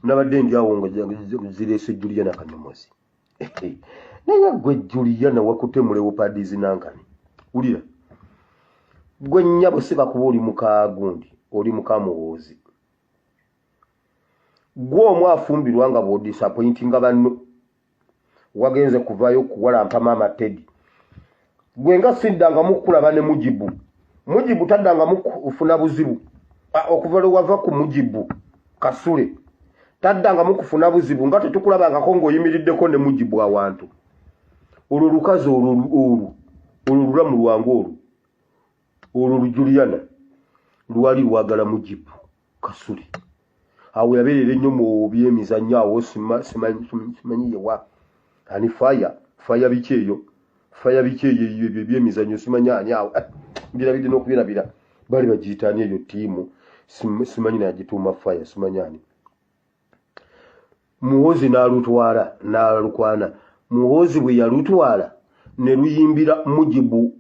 nabadde ndi awo nga zirese Juliana Kanyomozi naye gwe Juliana wakute mu Leopards nankani ulira gwe nnyabo sibakuba oli mukagundi oli mukamuwozi gwe omwafumbirwa nga bo disappointinga banno wagenze kuvayo kuwalampa mama Teddy gwe nga siddanga mukulaba ne mujibu taddanga mukufuna buzibu okuva wava ku mujibu kasule taddanga mukufuna buzibu nga tetukulabangako ng'oyimiriddeko ne mujibu awantu olwo lukazi olwo lulamu lwangu olwo Juliana lwali lwagala mujibu kasule awo yabeerera ennyo mu byemizannyo awo simanyi yewa ani faya biki eyo byemizannyo simanyi ani awo birabidde n'okubirabira bali bagiyitaani eyo ttiimu simanyi nagituuma faya simanyi ani Muhoozi n'alukwana Muhoozi bwe yalutwala ne luyimbira mujibu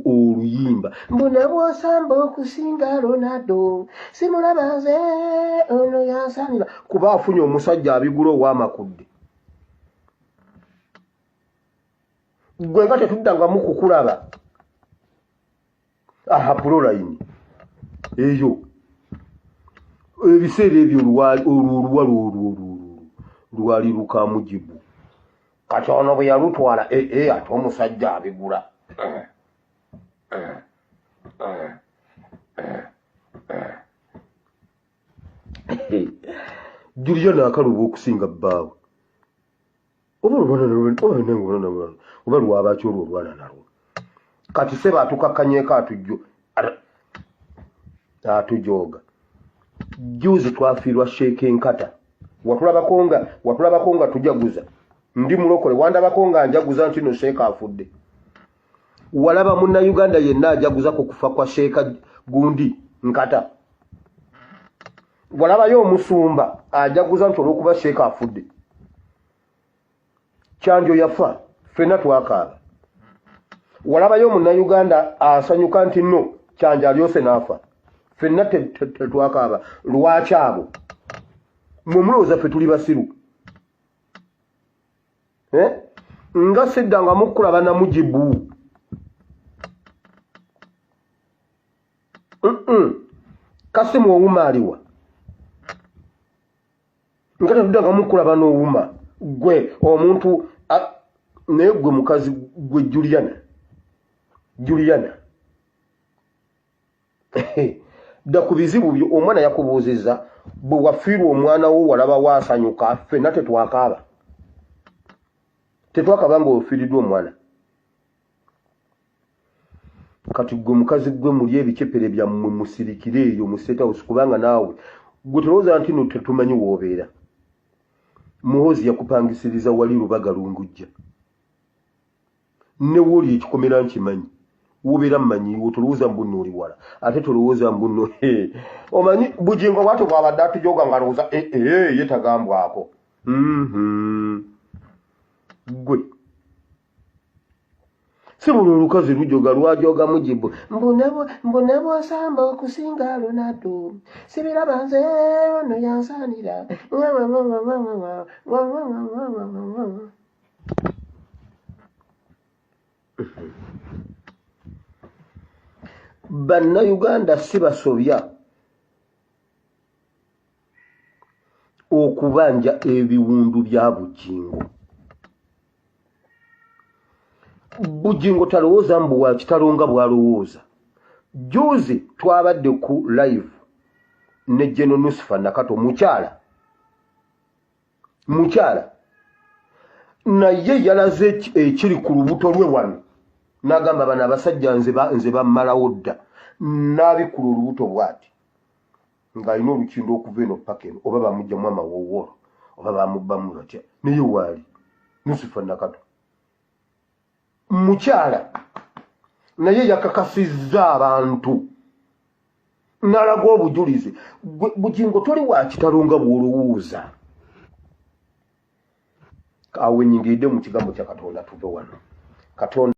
oluyimba mbona bw'osamba okusinga Ronaldo simulaba nze ono yansanira kuba afunye omusajja abigula ow'amakudde gwe nga tetuddangamu kukulaba aha pulolayini eyo ebiseera ebyo lwali luka mujibu kati ono bwe yalutwala ate omusajja abigula Juliana akaluba okusinga bbaawe oba lwabaki olwo olwana nalwo kati seba atukakkanyeeko atujooga juzi twafiirwa Sheeke Nkata watulabako nga tujaguza ndi mulokole wandabako nga njaguza nti no Sheeke afudde walaba munnayuganda yenna ajaguza ku kufa kwa Sheeke gundi Nkata walabayo omusumba ajaguza nti olw'okuba Sheeke afudde Kyanjo yafa ffenna twakaaba walabayo munnayuganda asanyuka nti no Kyanja alyose n'afa ffenna tetwakaaba lwaki abo mwe mulowooza ffe tuli basiru nga siddanga mukulaba na mujibu Kasimu owuma aliwa nga tetudanga mukulaba n'owuma gwe omuntu naye gwe mukazi gwe Juliana dda ku bizibu byo omwana yakubuuzizza bwe wafiirwa omwana wo walaba waasanyuka ffenna tetwakaaba nga ofiiriddwa omwana kati gwe mukazi gwe muli ebicepere byammwe musirikire eyo mu State House kubanga naawe gwe tulowooza nti no tetumanyi woobeera Muhoozi yakupangisiriza wali Lubaga Lungujja ne wooli ekikomera nkimanyi wobeera mmanyiiwo tolowooza mbunno oli wala ate tolowooza mbunno omanyi Bujingo bwatyo bwabadde atujooga nga lowooza ye tagambwako gwe si buli olukazi lujoga lwajoga mujibu mbone bw'osamba okusinga Ronaldo sibiraba nze ono yansanira Bannayuganda si basobya okubanja ebiwundu bya Bujingo talowooza mbu wa kitalonga bw'alowooza juzi twabadde ku live ne General Nusifa Nakato mukyala naye yalaze ekiri ku lubuto lwe wano n'agamba bano abasajja nze bammalawo dda n'abikula olubuto bw'ati ng'alina olukindo okuva eno paka eno oba bamugjamu amawoowolo oba bamubbamu batya naye waali Nusifa Nakato mukyala naye yakakasizza abantu n'alaga obujulizi Bujingo toli wa kitalonga bw'olowooza awo ennyingiridde mu kigambo kya Katonda tuve wano Katonda